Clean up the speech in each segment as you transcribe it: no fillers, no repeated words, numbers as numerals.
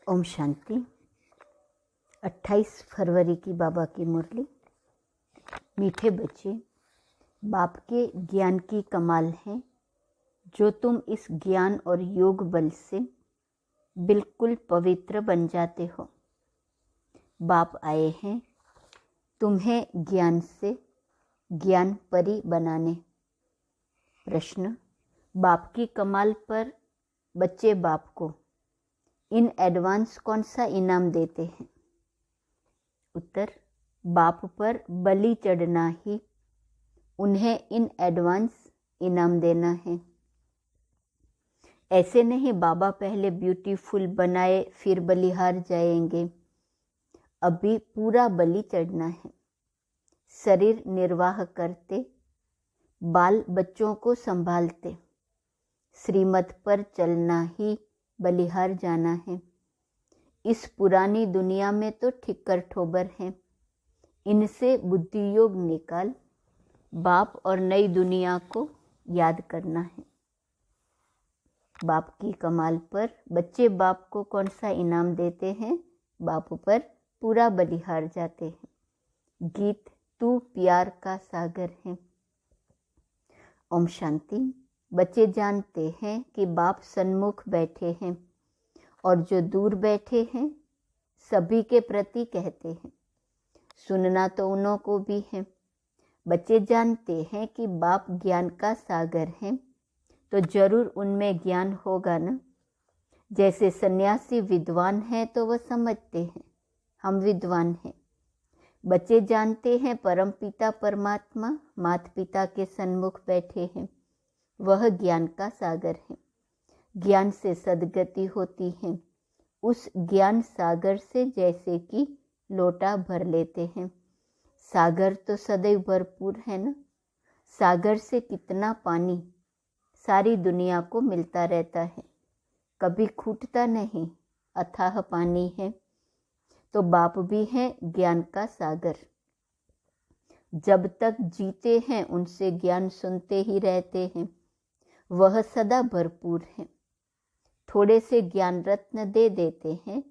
ओम शांति। 28 फरवरी की बाबा की मुरली। मीठे बच्चे, बाप के ज्ञान की कमाल है जो तुम इस ज्ञान और योग बल से बिल्कुल पवित्र बन जाते हो। बाप आए हैं तुम्हें ज्ञान से ज्ञान परी बनाने। प्रश्न: बाप की कमाल पर बच्चे बाप को इन एडवांस कौन सा इनाम देते हैं? उत्तर: बाप पर बलि चढ़ना ही उन्हें इन एडवांस इनाम देना है। ऐसे नहीं बाबा पहले ब्यूटीफुल बनाए फिर बलिहार जाएंगे। अभी पूरा बलि चढ़ना है। शरीर निर्वाह करते, बाल बच्चों को संभालते, श्रीमत पर चलना ही बलिहार जाना है। इस पुरानी दुनिया में तो ठिक्कर ठोबर हैं। इनसे बुद्धि योग निकाल बाप और नई दुनिया को याद करना है। बाप की कमाल पर बच्चे बाप को कौन सा इनाम देते हैं? बाप पर पूरा बलिहार जाते हैं। गीत: तू प्यार का सागर है। ओम शांति। बच्चे जानते हैं कि बाप सन्मुख बैठे हैं और जो दूर बैठे हैं सभी के प्रति कहते हैं। सुनना तो उन्हों को भी है। बच्चे जानते हैं कि बाप ज्ञान का सागर है तो जरूर उनमें ज्ञान होगा न। जैसे सन्यासी विद्वान है तो वह समझते हैं हम विद्वान हैं। बच्चे जानते हैं परम पिता परमात्मा माता पिता के सन्मुख बैठे हैं, वह ज्ञान का सागर है। ज्ञान से सद्गति होती है। उस ज्ञान सागर से जैसे कि लोटा भर लेते हैं। सागर तो सदैव भरपूर है न। सागर से कितना पानी सारी दुनिया को मिलता रहता है, कभी खूटता नहीं, अथाह पानी है। तो बाप भी है ज्ञान का सागर। जब तक जीते हैं उनसे ज्ञान सुनते ही रहते हैं। वह सदा भरपूर है। थोड़े से ज्ञान रत्न दे देते हैं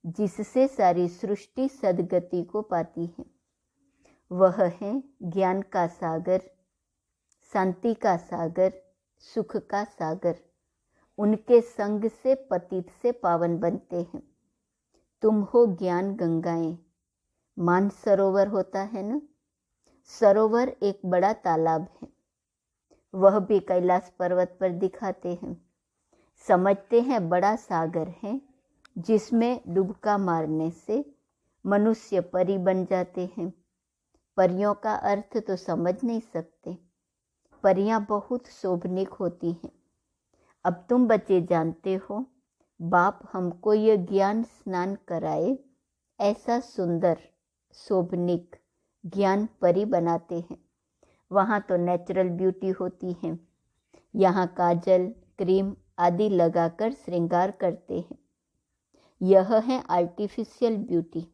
जिससे सारी सृष्टि सद्गति को पाती है। वह है ज्ञान का सागर, शांति का सागर, सुख का सागर। उनके संग से पतित से पावन बनते हैं। तुम हो ज्ञान गंगाएं। मान सरोवर होता है न। सरोवर एक बड़ा तालाब है। वह भी कैलाश पर्वत पर दिखाते हैं। समझते हैं बड़ा सागर है जिसमें डुबका मारने से मनुष्य परी बन जाते हैं। परियों का अर्थ तो समझ नहीं सकते। परियां बहुत शोभनिक होती हैं। अब तुम बच्चे जानते हो बाप हमको ये ज्ञान स्नान कराए ऐसा सुंदर शोभनिक ज्ञान परी बनाते हैं। वहाँ तो नेचुरल ब्यूटी होती है। यहाँ काजल क्रीम आदि लगाकर श्रृंगार करते हैं। यह है आर्टिफिशियल ब्यूटी।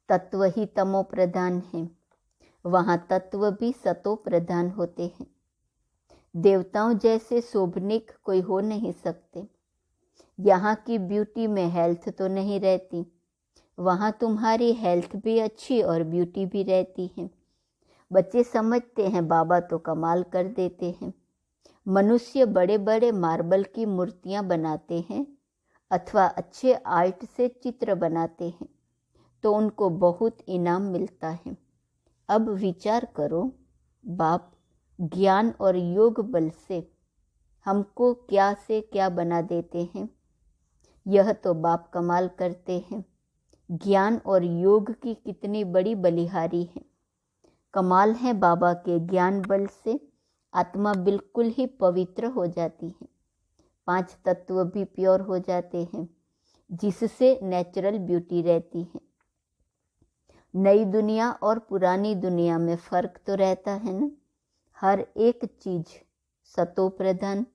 तत्व ही तमो प्रधान है। वहाँ तत्व भी सतो प्रधान होते हैं। देवताओं जैसे शोभनिक कोई हो नहीं सकते। यहाँ की ब्यूटी में हेल्थ तो नहीं रहती। वहाँ तुम्हारी हेल्थ भी अच्छी और ब्यूटी भी रहती है। बच्चे समझते हैं बाबा तो कमाल कर देते हैं। मनुष्य बड़े बड़े मार्बल की मूर्तियां बनाते हैं अथवा अच्छे आर्ट से चित्र बनाते हैं तो उनको बहुत इनाम मिलता है। अब विचार करो, बाप ज्ञान और योग बल से हमको क्या से क्या बना देते हैं। यह तो बाप कमाल करते हैं। ज्ञान और योग की कितनी बड़ी बलिहारी है। कमाल है बाबा के ज्ञान बल से आत्मा बिल्कुल ही पवित्र हो जाती है। 5 तत्व भी प्योर हो जाते हैं जिससे नेचुरल ब्यूटी रहती है। नई दुनिया और पुरानी दुनिया में फर्क तो रहता है न। हर एक चीज सतो प्रधान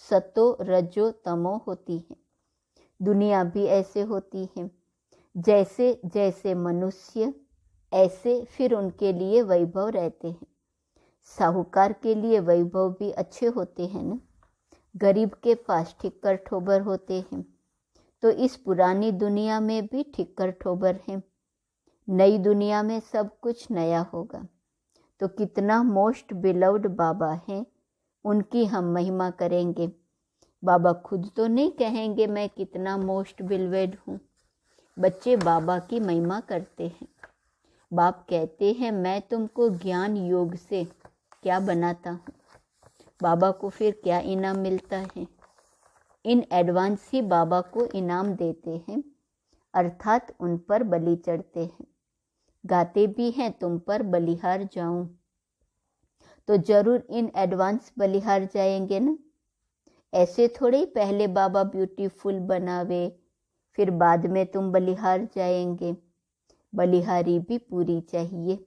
सतो रजो तमो होती है। दुनिया भी ऐसे होती है। जैसे जैसे मनुष्य ऐसे फिर उनके लिए वैभव रहते हैं। साहूकार के लिए वैभव भी अच्छे होते हैं न। गरीब के पास ठिक्कर ठोबर होते हैं। तो इस पुरानी दुनिया में भी ठिक्कर ठोबर हैं। नई दुनिया में सब कुछ नया होगा। तो कितना मोस्ट बिलव्ड बाबा हैं, उनकी हम महिमा करेंगे। बाबा खुद तो नहीं कहेंगे मैं कितना मोस्ट बिलवेड हूँ। बच्चे बाबा की महिमा करते हैं। बाप कहते हैं मैं तुमको ज्ञान योग से क्या बनाता हूँ। बाबा को फिर क्या इनाम मिलता है? इन एडवांस ही बाबा को इनाम देते हैं, अर्थात उन पर बलि चढ़ते हैं। गाते भी हैं तुम पर बलिहार जाऊं, तो जरूर इन एडवांस बलिहार जाएंगे ना। ऐसे थोड़े पहले बाबा ब्यूटीफुल बनावे फिर बाद में तुम बलिहार जाएंगे। बलिहारी भी पूरी चाहिए,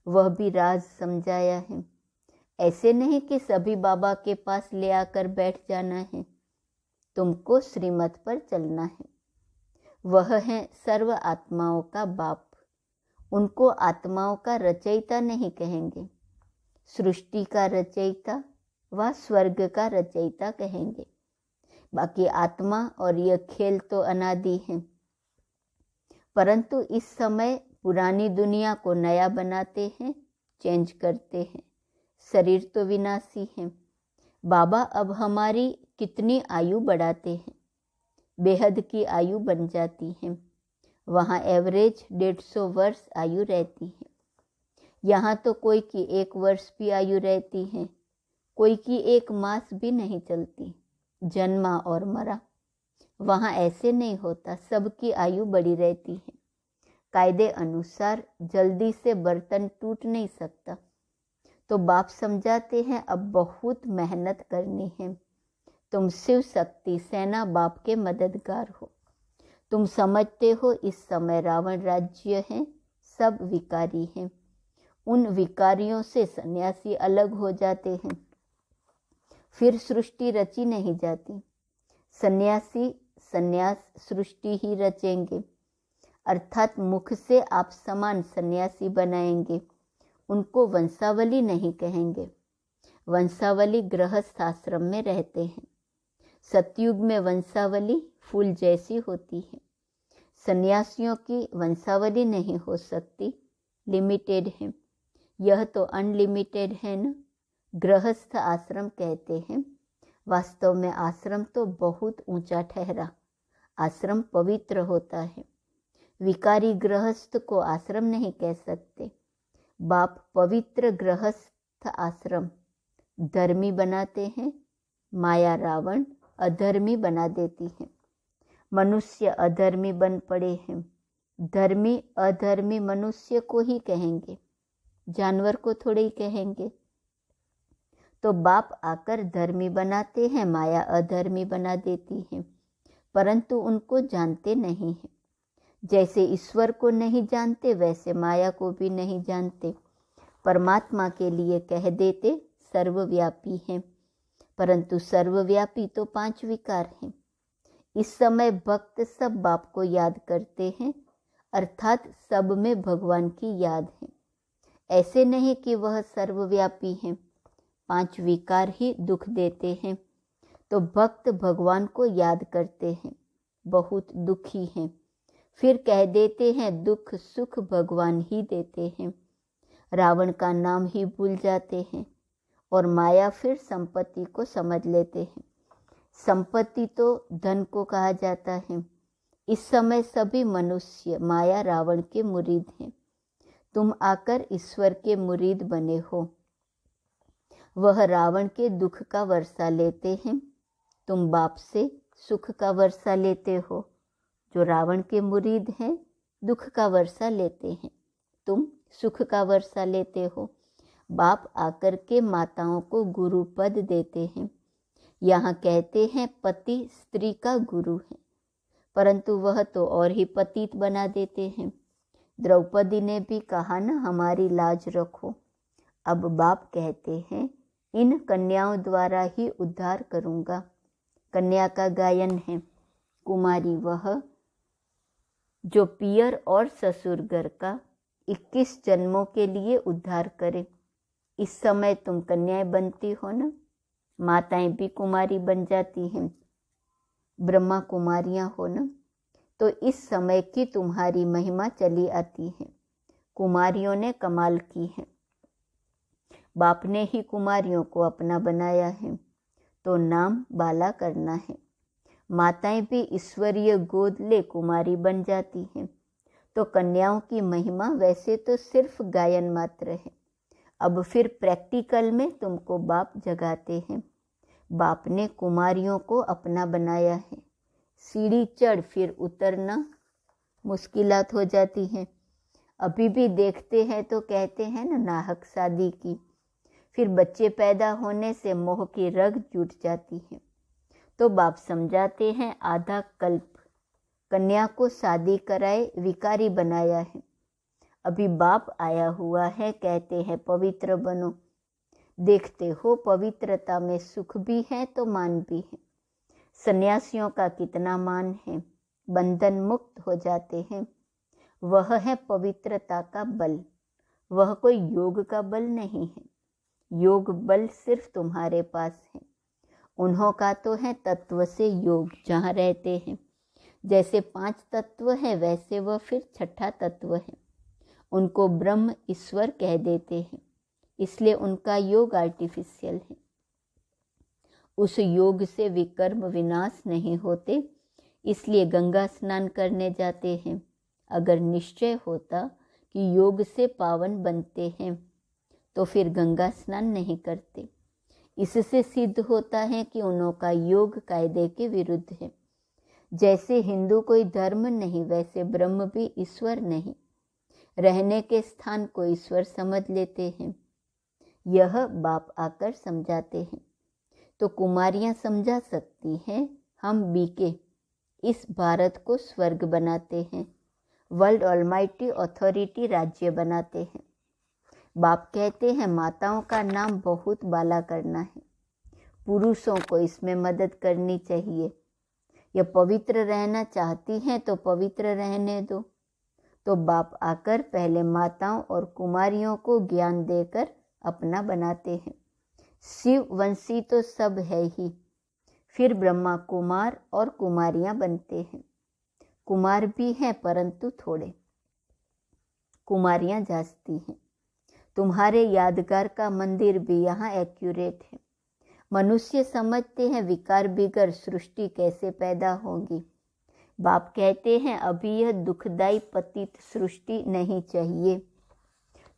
वह भी राज समझाया है। ऐसे नहीं कि सभी बाबा के पास ले आकर बैठ जाना है। तुमको श्रीमत पर चलना है। वह है सर्व आत्माओं का बाप। उनको आत्माओं का रचयिता नहीं कहेंगे, सृष्टि का रचयिता व स्वर्ग का रचयिता कहेंगे। बाकी आत्मा और यह खेल तो अनादि है, परंतु इस समय पुरानी दुनिया को नया बनाते हैं, चेंज करते हैं। शरीर तो विनाशी है। बाबा अब हमारी कितनी आयु बढ़ाते हैं, बेहद की आयु बन जाती है। वहाँ एवरेज 150 वर्ष आयु रहती है। यहाँ तो कोई की 1 वर्ष भी आयु रहती है, कोई की 1 मास भी नहीं चलती। जन्मा और मरा। वहाँ ऐसे नहीं होता, सबकी आयु बड़ी रहती है। कायदे अनुसार जल्दी से बर्तन टूट नहीं सकता। तो बाप समझाते हैं अब बहुत मेहनत करनी है। तुम शिव शक्ति सेना बाप के मददगार हो। तुम समझते हो इस समय रावण राज्य है, सब विकारी हैं। उन विकारियों से सन्यासी अलग हो जाते हैं, फिर सृष्टि रची नहीं जाती। सन्यासी सन्यास सृष्टि ही रचेंगे, अर्थात मुख से आप समान सन्यासी बनाएंगे। उनको वंशावली नहीं कहेंगे। वंशावली गृहस्थ आश्रम में रहते हैं। सतयुग में वंशावली फूल जैसी होती है। सन्यासियों की वंशावली नहीं हो सकती, लिमिटेड है। यह तो अनलिमिटेड है न। गृहस्थ आश्रम कहते हैं, वास्तव में आश्रम तो बहुत ऊंचा ठहरा। आश्रम पवित्र होता है। विकारी गृहस्थ को आश्रम नहीं कह सकते। बाप पवित्र गृहस्थ आश्रम धर्मी बनाते हैं, माया रावण अधर्मी बना देती है। मनुष्य अधर्मी बन पड़े हैं। धर्मी अधर्मी मनुष्य को ही कहेंगे, जानवर को थोड़े ही कहेंगे। तो बाप आकर धर्मी बनाते हैं, माया अधर्मी बना देती है, परंतु उनको जानते नहीं हैं। जैसे ईश्वर को नहीं जानते वैसे माया को भी नहीं जानते। परमात्मा के लिए कह देते सर्वव्यापी हैं, परंतु सर्वव्यापी तो 5 विकार हैं। इस समय भक्त सब बाप को याद करते हैं, अर्थात सब में भगवान की याद है। ऐसे नहीं कि वह सर्वव्यापी हैं। 5 विकार ही दुख देते हैं, तो भक्त भगवान को याद करते हैं, बहुत दुखी हैं। फिर कह देते हैं दुख सुख भगवान ही देते हैं। रावण का नाम ही भूल जाते हैं और माया फिर संपत्ति को समझ लेते हैं। संपत्ति तो धन को कहा जाता है। इस समय सभी मनुष्य माया रावण के मुरीद हैं। तुम आकर ईश्वर के मुरीद बने हो। वह रावण के दुख का वर्षा लेते हैं, तुम बाप से सुख का वर्षा लेते हो। जो रावण के मुरीद हैं दुख का वर्षा लेते हैं, तुम सुख का वर्षा लेते हो। बाप आकर के माताओं को गुरु पद देते हैं। यहाँ कहते हैं पति स्त्री का गुरु है, परंतु वह तो और ही पतित बना देते हैं। द्रौपदी ने भी कहा ना हमारी लाज रखो। अब बाप कहते हैं इन कन्याओं द्वारा ही उद्धार करूँगा। कन्या का गायन है। कुमारी वह जो पियर और ससुर घर का 21 जन्मों के लिए उद्धार करे। इस समय तुम कन्याएं बनती हो ना, माताएं भी कुमारी बन जाती हैं। ब्रह्मा कुमारियां हो न, तो इस समय की तुम्हारी महिमा चली आती है। कुमारियों ने कमाल की है। बाप ने ही कुमारियों को अपना बनाया है, तो नाम बाला करना है। माताएं भी ईश्वरीय गोद ले कुमारी बन जाती हैं। तो कन्याओं की महिमा वैसे तो सिर्फ गायन मात्र है, अब फिर प्रैक्टिकल में तुमको बाप जगाते हैं। बाप ने कुमारियों को अपना बनाया है। सीढ़ी चढ़ फिर उतरना मुश्किलात हो जाती हैं। अभी भी देखते हैं तो कहते हैं ना, नाहक शादी की। फिर बच्चे पैदा होने से मोह की रग जुट जाती है। तो बाप समझाते हैं, आधा कल्प कन्या को शादी कराए विकारी बनाया है। अभी बाप आया हुआ है, कहते हैं पवित्र बनो। देखते हो पवित्रता में सुख भी है तो मान भी है। सन्यासियों का कितना मान है, बंधन मुक्त हो जाते हैं। वह है पवित्रता का बल, वह कोई योग का बल नहीं है। योग बल सिर्फ तुम्हारे पास है। उन्हों का तो है तत्व से योग, जहाँ रहते हैं। जैसे 5 तत्व है वैसे वह फिर 6ठा तत्व है। उनको ब्रह्म ईश्वर कह देते हैं, इसलिए उनका योग आर्टिफिशियल है। उस योग से विकर्म विनाश नहीं होते, इसलिए गंगा स्नान करने जाते हैं। अगर निश्चय होता कि योग से पावन बनते हैं तो फिर गंगा स्नान नहीं करते। इससे सिद्ध होता है कि उनका योग कायदे के विरुद्ध है। जैसे हिंदू कोई धर्म नहीं, वैसे ब्रह्म भी ईश्वर नहीं। रहने के स्थान को ईश्वर समझ लेते हैं। यह बाप आकर समझाते हैं। तो कुमारियां समझा सकती हैं, हम बीके इस भारत को स्वर्ग बनाते हैं, वर्ल्ड ऑलमाइटी अथॉरिटी राज्य बनाते हैं। बाप कहते हैं, माताओं का नाम बहुत बाला करना है। पुरुषों को इसमें मदद करनी चाहिए। यह पवित्र रहना चाहती हैं तो पवित्र रहने दो। तो बाप आकर पहले माताओं और कुमारियों को ज्ञान देकर अपना बनाते हैं। शिव वंशी तो सब है ही, फिर ब्रह्मा कुमार और कुमारियां बनते हैं। कुमार भी हैं परंतु थोड़े, कुमारियां जास्ती हैं। तुम्हारे यादगार का मंदिर भी यहाँ एक्यूरेट है। मनुष्य समझते हैं विकार बिगर सृष्टि कैसे पैदा होगी। बाप कहते हैं, अभी यह दुखदाई पतित सृष्टि नहीं चाहिए,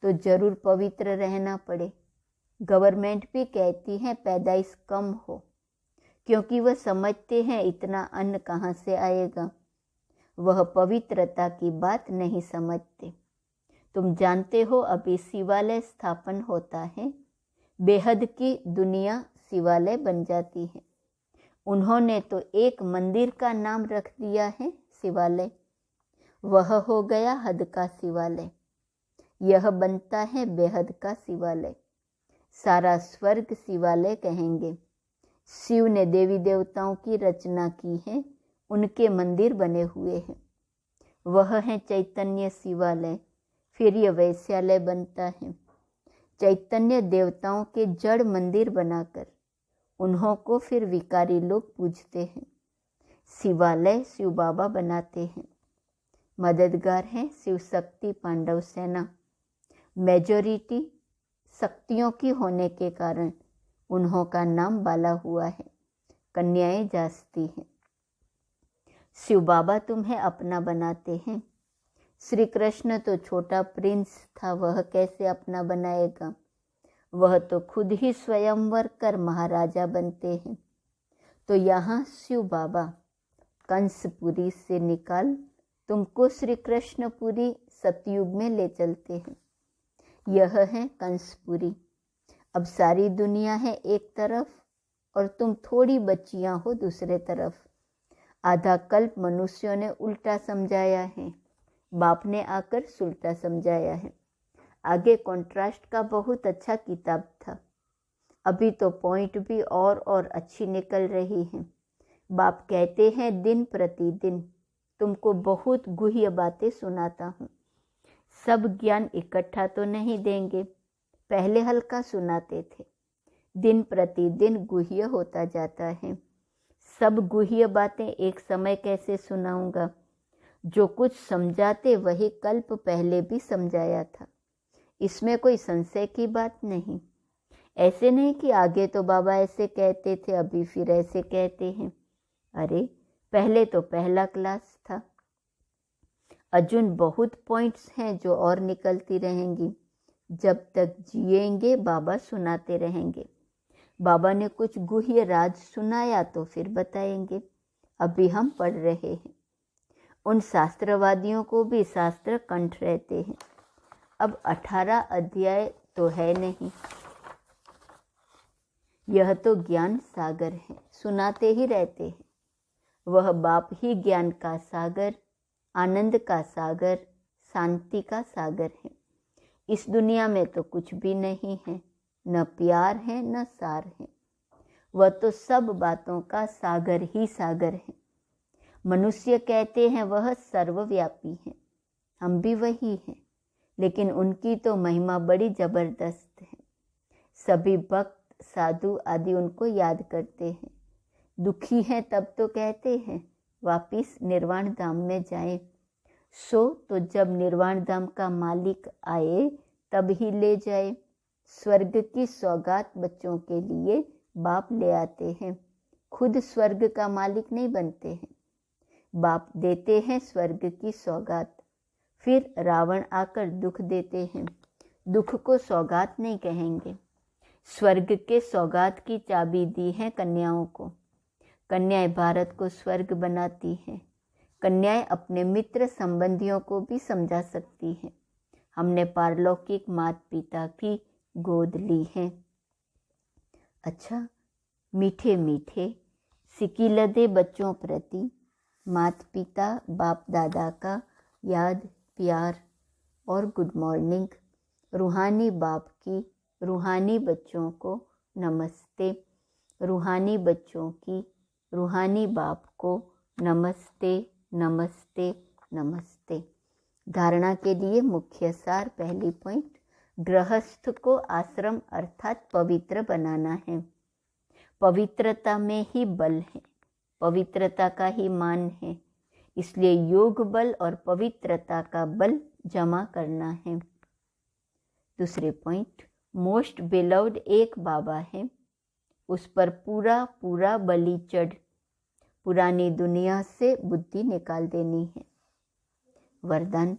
तो जरूर पवित्र रहना पड़े। गवर्नमेंट भी कहती है पैदाइश कम हो, क्योंकि वह समझते हैं इतना अन्न कहाँ से आएगा। वह पवित्रता की बात नहीं समझते। तुम जानते हो अभी शिवालय स्थापन होता है, बेहद की दुनिया शिवालय बन जाती है। उन्होंने तो एक मंदिर का नाम रख दिया है शिवालय, वह हो गया हद का शिवालय। यह बनता है बेहद का शिवालय। सारा स्वर्ग शिवालय कहेंगे। शिव ने देवी देवताओं की रचना की है, उनके मंदिर बने हुए हैं। वह है चैतन्य शिवालय। फिर यह वैश्यालय बनता है। चैतन्य देवताओं के जड़ मंदिर बनाकर उन्हों को फिर विकारी लोग पूजते हैं। शिवालय शिव बाबा बनाते हैं। मददगार हैं शिव शक्ति पांडव सेना। मेजॉरिटी शक्तियों की होने के कारण उन्हों का नाम बाला हुआ है। कन्याएं जास्ती हैं। शिव बाबा तुम्हें अपना बनाते हैं। श्री कृष्ण तो छोटा प्रिंस था, वह कैसे अपना बनाएगा। वह तो खुद ही स्वयंवर कर महाराजा बनते हैं। तो यहाँ शिव बाबा कंसपुरी से निकाल तुमको श्री कृष्णपुरी सतयुग में ले चलते हैं। यह है कंसपुरी। अब सारी दुनिया है एक तरफ और तुम थोड़ी बच्चियां हो दूसरे तरफ। आधा कल्प मनुष्यों ने उल्टा समझाया है, बाप ने आकर सुलटा समझाया है। आगे कॉन्ट्रास्ट का बहुत अच्छा किताब था। अभी तो पॉइंट भी और अच्छी निकल रही हैं। बाप कहते हैं दिन प्रतिदिन तुमको बहुत गुह्य बातें सुनाता हूँ। सब ज्ञान इकट्ठा तो नहीं देंगे, पहले हल्का सुनाते थे, दिन प्रतिदिन गुह्य होता जाता है। सब गुह्य बातें एक समय कैसे सुनाऊंगा। जो कुछ समझाते वही कल्प पहले भी समझाया था, इसमें कोई संशय की बात नहीं। ऐसे नहीं कि आगे तो बाबा ऐसे कहते थे, अभी फिर ऐसे कहते हैं। अरे पहले तो पहला क्लास था। अर्जुन, बहुत पॉइंट्स हैं जो और निकलती रहेंगी। जब तक जिएंगे बाबा सुनाते रहेंगे। बाबा ने कुछ गुह्य राज सुनाया तो फिर बताएंगे। अभी हम पढ़ रहे हैं। उन शास्त्रवादियों को भी शास्त्र कंठ रहते हैं। अब 18 अध्याय तो है नहीं, यह तो ज्ञान सागर है, सुनाते ही रहते हैं। वह बाप ही ज्ञान का सागर, आनंद का सागर, शांति का सागर है। इस दुनिया में तो कुछ भी नहीं है, न प्यार है न सार है। वह तो सब बातों का सागर ही सागर है। मनुष्य कहते हैं वह सर्वव्यापी है, हम भी वही हैं, लेकिन उनकी तो महिमा बड़ी जबरदस्त है। सभी भक्त साधु आदि उनको याद करते हैं। दुखी हैं तब तो कहते हैं वापिस निर्वाण धाम में जाएं। तो जब निर्वाण धाम का मालिक आए तब ही ले जाए। स्वर्ग की सौगात बच्चों के लिए बाप ले आते हैं, खुद स्वर्ग का मालिक नहीं बनते हैं। बाप देते हैं स्वर्ग की सौगात, फिर रावण आकर दुख देते हैं। दुख को सौगात नहीं कहेंगे। स्वर्ग के सौगात की चाबी दी है कन्याओं को। कन्याएं भारत को स्वर्ग बनाती हैं। कन्याएं अपने मित्र संबंधियों को भी समझा सकती हैं। हमने पारलौकिक माता पिता की गोद ली है। अच्छा, मीठे मीठे सिकिलदे बच्चों प्रति माता पिता बाप दादा का याद प्यार और गुड मॉर्निंग। रूहानी बाप की रूहानी बच्चों को नमस्ते। रूहानी बच्चों की रूहानी बाप को नमस्ते नमस्ते नमस्ते। धारणा के लिए मुख्य सार, पहली पॉइंट, गृहस्थ को आश्रम अर्थात पवित्र बनाना है। पवित्रता में ही बल है, पवित्रता का ही मान है, इसलिए योग बल और पवित्रता का बल जमा करना है। दूसरे पॉइंट, मोस्ट बिलव्ड एक बाबा है, उस पर पूरा पूरा बलि चढ़ पुरानी दुनिया से बुद्धि निकाल देनी है। वरदान,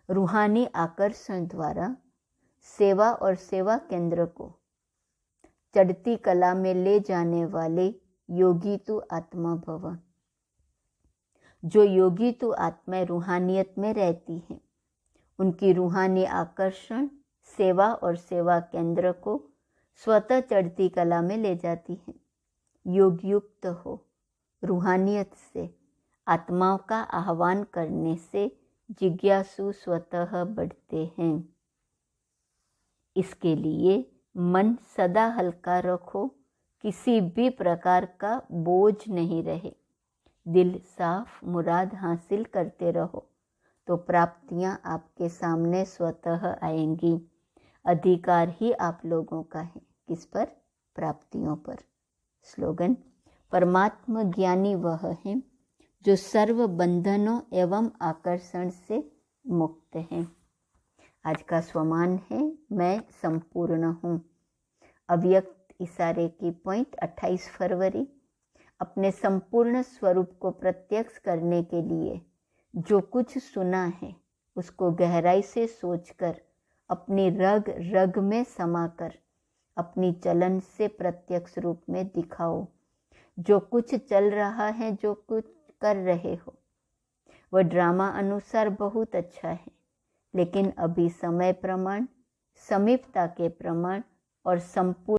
रूहानी आकर्षण द्वारा सेवा और सेवा केंद्र को चढ़ती कला में ले जाने वाले योगी तु आत्मा भव। जो योगी तु आत्मा रूहानियत में रहती हैं, उनकी रूहानी आकर्षण सेवा और सेवा केंद्र को स्वतः चढ़ती कला में ले जाती है। योग युक्त हो, रूहानियत से आत्माओं का आह्वान करने से जिज्ञासु स्वतः बढ़ते हैं। इसके लिए मन सदा हल्का रखो, किसी भी प्रकार का बोझ नहीं रहे। दिल साफ, मुराद हासिल करते रहो तो प्राप्तियां आपके सामने स्वतः आएंगी। अधिकार ही आप लोगों का है, किस पर? प्राप्तियों पर। स्लोगन, परमात्मा ज्ञानी वह है जो सर्व बंधनों एवं आकर्षण से मुक्त है। आज का स्वमान है, मैं संपूर्ण हूँ। अव्यक्त इशारे की पॉइंट 28 फरवरी। अपने संपूर्ण स्वरूप को प्रत्यक्ष करने के लिए जो कुछ सुना है उसको गहराई से सोचकर अपनी रग रग में समाकर अपनी चलन से प्रत्यक्ष रूप में दिखाओ। जो कुछ चल रहा है, जो कुछ कर रहे हो, वह ड्रामा अनुसार बहुत अच्छा है, लेकिन अभी समय प्रमाण, समीपता के प्रमाण और संपूर्ण